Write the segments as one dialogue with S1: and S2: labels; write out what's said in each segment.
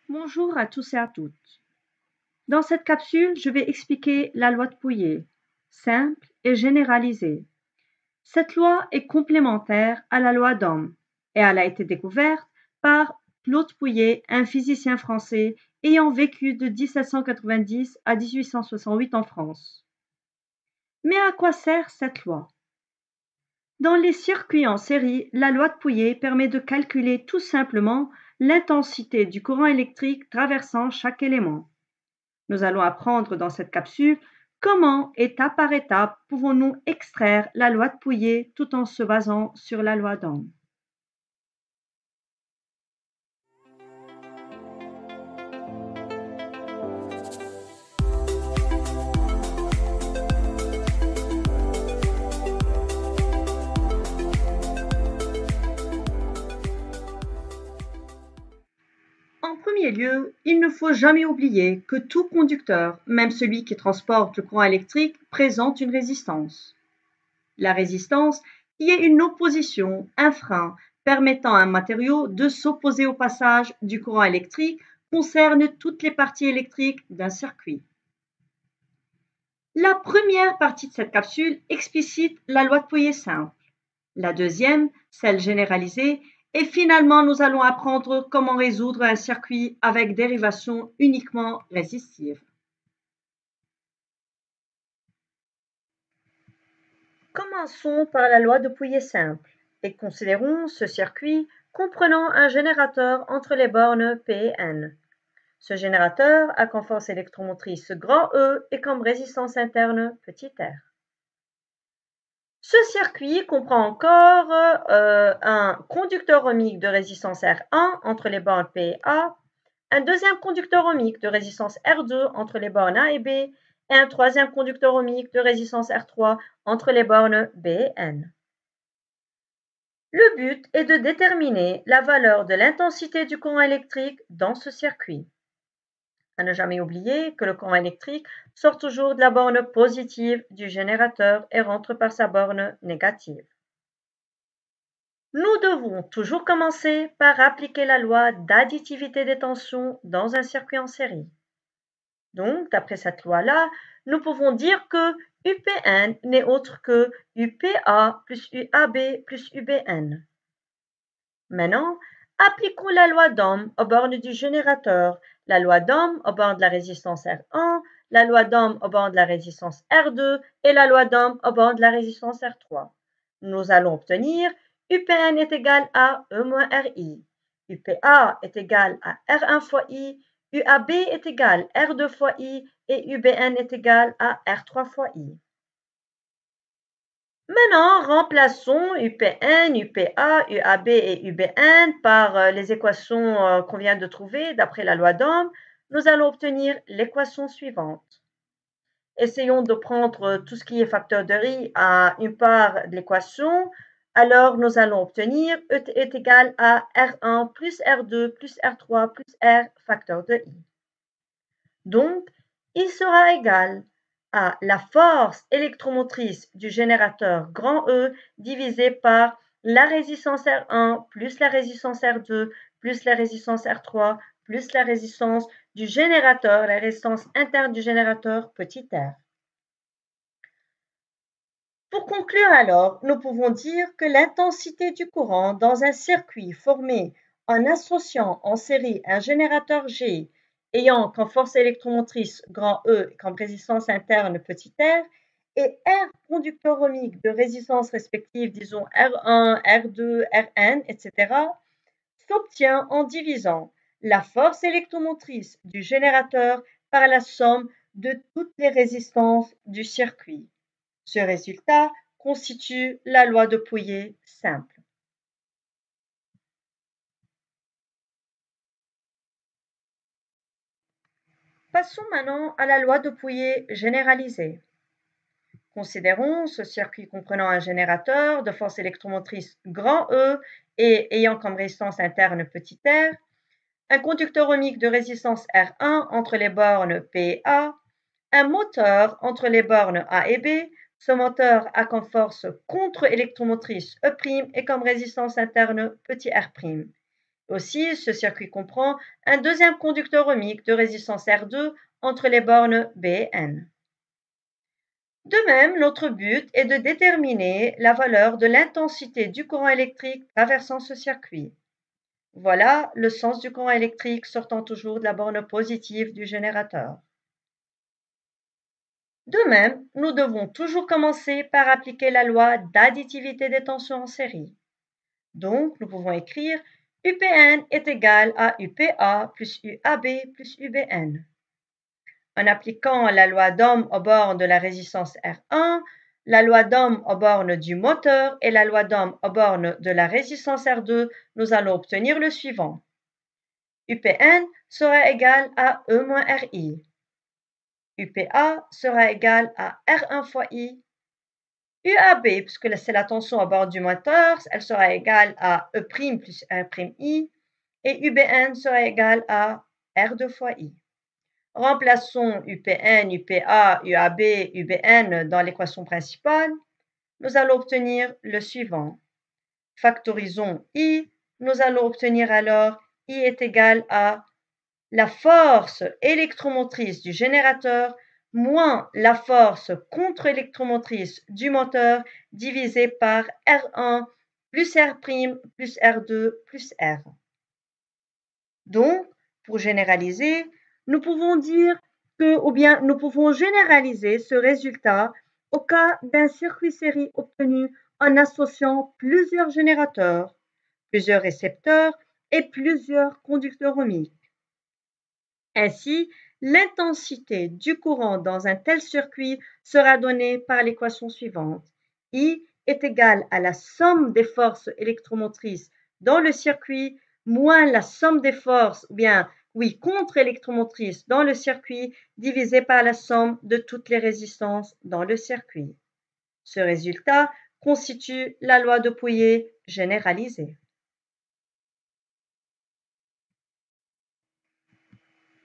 S1: Bonjour à tous et à toutes. Dans cette capsule, je vais expliquer la loi de Pouillet, simple et généralisée. Cette loi est complémentaire à la loi d'Ohm et elle a été découverte par Claude Pouillet, un physicien français ayant vécu de 1790 à 1868 en France. Mais à quoi sert cette loi? Dans les circuits en série, la loi de Pouillet permet de calculer tout simplement l'intensité du courant électrique traversant chaque élément. Nous allons apprendre dans cette capsule comment, étape par étape, pouvons-nous extraire la loi de Pouillet tout en se basant sur la loi d'Ohm. En premier lieu, il ne faut jamais oublier que tout conducteur, même celui qui transporte le courant électrique, présente une résistance. La résistance, qui est une opposition, un frein, permettant à un matériau de s'opposer au passage du courant électrique, concerne toutes les parties électriques d'un circuit. La première partie de cette capsule explicite la loi de Pouillet simple. La deuxième, celle généralisée, et finalement nous allons apprendre comment résoudre un circuit avec dérivation uniquement résistive. Commençons par la loi de Pouillet simple et considérons ce circuit comprenant un générateur entre les bornes P et N. Ce générateur a comme force électromotrice grand E et comme résistance interne petit r. Ce circuit comprend encore un conducteur ohmique de résistance R1 entre les bornes P et A, un deuxième conducteur ohmique de résistance R2 entre les bornes A et B, et un troisième conducteur ohmique de résistance R3 entre les bornes B et N. Le but est de déterminer la valeur de l'intensité du courant électrique dans ce circuit. À ne jamais oublier que le courant électrique sort toujours de la borne positive du générateur et rentre par sa borne négative. Nous devons toujours commencer par appliquer la loi d'additivité des tensions dans un circuit en série. Donc, d'après cette loi-là, nous pouvons dire que UPN n'est autre que UPA plus UAB plus UBN. Maintenant, appliquons la loi d'Ohm aux bornes du générateur, la loi d'Ohm aux bornes de la résistance R1, la loi d'Ohm aux bornes de la résistance R2 et la loi d'Ohm aux bornes de la résistance R3. Nous allons obtenir UPN est égal à E moins RI, UPA est égal à R1 fois I, UAB est égal à R2 fois I et UBN est égal à R3 fois I. Maintenant, remplaçons UPN, UPA, UAB et UBN par les équations qu'on vient de trouver d'après la loi d'Ohm. Nous allons obtenir l'équation suivante. Essayons de prendre tout ce qui est facteur de I à une part de l'équation. Alors, nous allons obtenir E est égal à R1 plus R2 plus R3 plus R facteur de I. Donc, il sera égal à la force électromotrice du générateur grand E divisé par la résistance R1 plus la résistance R2 plus la résistance R3 plus la résistance du générateur, la résistance interne du générateur petit r. Pour conclure alors, nous pouvons dire que l'intensité du courant dans un circuit formé en associant en série un générateur G ayant comme force électromotrice grand E et comme résistance interne petit r, et R conducteurs ohmiques de résistance respective, disons R1, R2, Rn, etc., s'obtient en divisant la force électromotrice du générateur par la somme de toutes les résistances du circuit. Ce résultat constitue la loi de Pouillet simple. Passons maintenant à la loi de Pouillet généralisée. Considérons ce circuit comprenant un générateur de force électromotrice grand E et ayant comme résistance interne petit r, un conducteur ohmique de résistance R1 entre les bornes P et A, un moteur entre les bornes A et B. Ce moteur a comme force contre-électromotrice E' et comme résistance interne petit r'. Aussi, ce circuit comprend un deuxième conducteur ohmique de résistance R2 entre les bornes B et N. De même, notre but est de déterminer la valeur de l'intensité du courant électrique traversant ce circuit. Voilà le sens du courant électrique sortant toujours de la borne positive du générateur. De même, nous devons toujours commencer par appliquer la loi d'additivité des tensions en série. Donc, nous pouvons écrire UPN est égal à UPA plus UAB plus UBN. En appliquant la loi d'Ohm aux bornes de la résistance R1, la loi d'Ohm aux bornes du moteur et la loi d'Ohm aux bornes de la résistance R2, nous allons obtenir le suivant. UPN sera égal à E moins RI. UPA sera égal à R1 fois I. UAB, puisque c'est la tension à bord du moteur, elle sera égale à E' plus R'I. Et UBN sera égal à R2 fois I. Remplaçons UPN, UPA, UAB, UBN dans l'équation principale. Nous allons obtenir le suivant. Factorisons I. Nous allons obtenir alors I est égal à la force électromotrice du générateur moins la force contre-électromotrice du moteur divisé par R1 plus R' plus R2 plus R. Donc, pour généraliser, nous pouvons dire que, ou bien nous pouvons généraliser ce résultat au cas d'un circuit série obtenu en associant plusieurs générateurs, plusieurs récepteurs et plusieurs conducteurs ohmiques. Ainsi, l'intensité du courant dans un tel circuit sera donnée par l'équation suivante. I est égal à la somme des forces électromotrices dans le circuit moins la somme des forces, contre-électromotrices dans le circuit divisé par la somme de toutes les résistances dans le circuit. Ce résultat constitue la loi de Pouillet généralisée.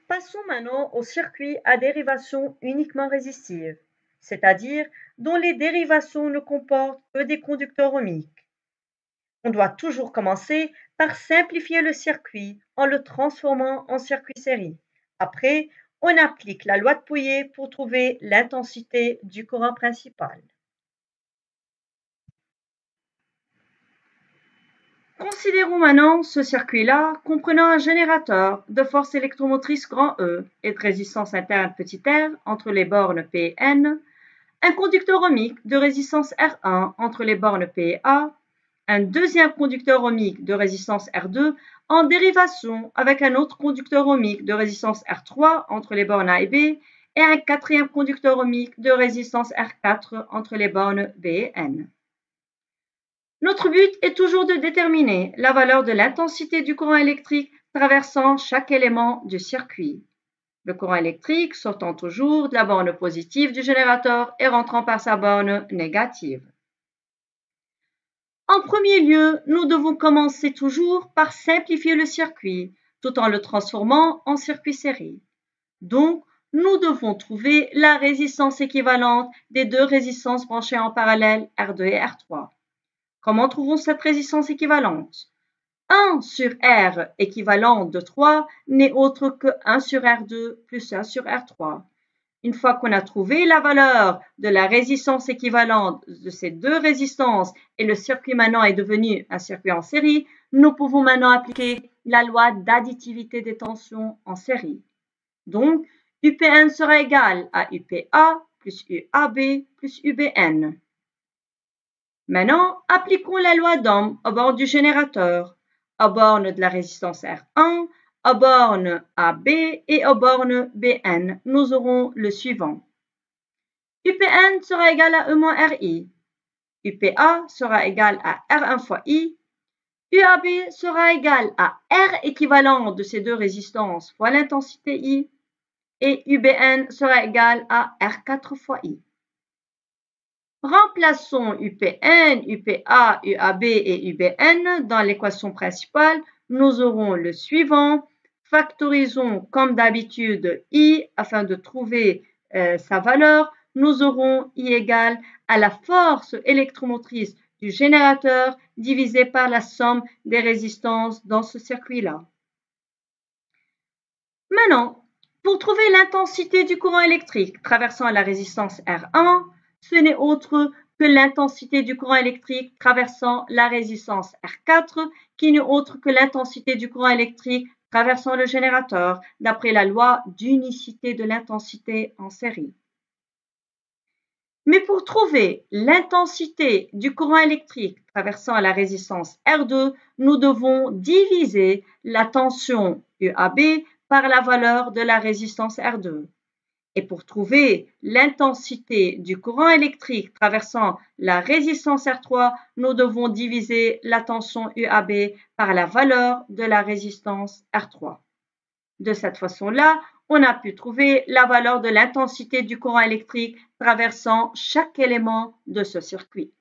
S1: Passons maintenant au circuit à dérivation uniquement résistive, c'est-à-dire dont les dérivations ne comportent que des conducteurs ohmiques. On doit toujours commencer par simplifier le circuit en le transformant en circuit série. Après, on applique la loi de Pouillet pour trouver l'intensité du courant principal. Considérons maintenant ce circuit-là comprenant un générateur de force électromotrice grand E et de résistance interne petit r entre les bornes P et N, un conducteur ohmique de résistance R1 entre les bornes P et A, un deuxième conducteur ohmique de résistance R2 en dérivation avec un autre conducteur ohmique de résistance R3 entre les bornes A et B et un quatrième conducteur ohmique de résistance R4 entre les bornes B et N. Notre but est toujours de déterminer la valeur de l'intensité du courant électrique traversant chaque élément du circuit. Le courant électrique sortant toujours de la borne positive du générateur et rentrant par sa borne négative. En premier lieu, nous devons commencer toujours par simplifier le circuit, tout en le transformant en circuit série. Donc, nous devons trouver la résistance équivalente des deux résistances branchées en parallèle R2 et R3. Comment trouvons cette résistance équivalente? 1 sur R équivalent de 3 n'est autre que 1 sur R2 plus 1 sur R3. Une fois qu'on a trouvé la valeur de la résistance équivalente de ces deux résistances et le circuit maintenant est devenu un circuit en série, nous pouvons maintenant appliquer la loi d'additivité des tensions en série. Donc, UPN sera égal à UPA plus UAB plus UBN. Maintenant, appliquons la loi d'Ohm au bord du générateur, aux bornes de la résistance R1, aux bornes AB et aux bornes BN. Nous aurons le suivant. UPN sera égal à E moins RI. UPA sera égal à R1 fois I. UAB sera égal à R équivalent de ces deux résistances fois l'intensité I. Et UBN sera égal à R4 fois I. Remplaçons UPN, UPA, UAB et UBN dans l'équation principale. Nous aurons le suivant. Factorisons comme d'habitude I afin de trouver sa valeur. Nous aurons I égale à la force électromotrice du générateur divisé par la somme des résistances dans ce circuit-là. Maintenant, pour trouver l'intensité du courant électrique traversant la résistance R1, ce n'est autre que l'intensité du courant électrique traversant la résistance R4, qui n'est autre que l'intensité du courant électrique traversant le générateur, d'après la loi d'unicité de l'intensité en série. Mais pour trouver l'intensité du courant électrique traversant la résistance R2, nous devons diviser la tension UAB par la valeur de la résistance R2. Et pour trouver l'intensité du courant électrique traversant la résistance R3, nous devons diviser la tension UAB par la valeur de la résistance R3. De cette façon-là, on a pu trouver la valeur de l'intensité du courant électrique traversant chaque élément de ce circuit.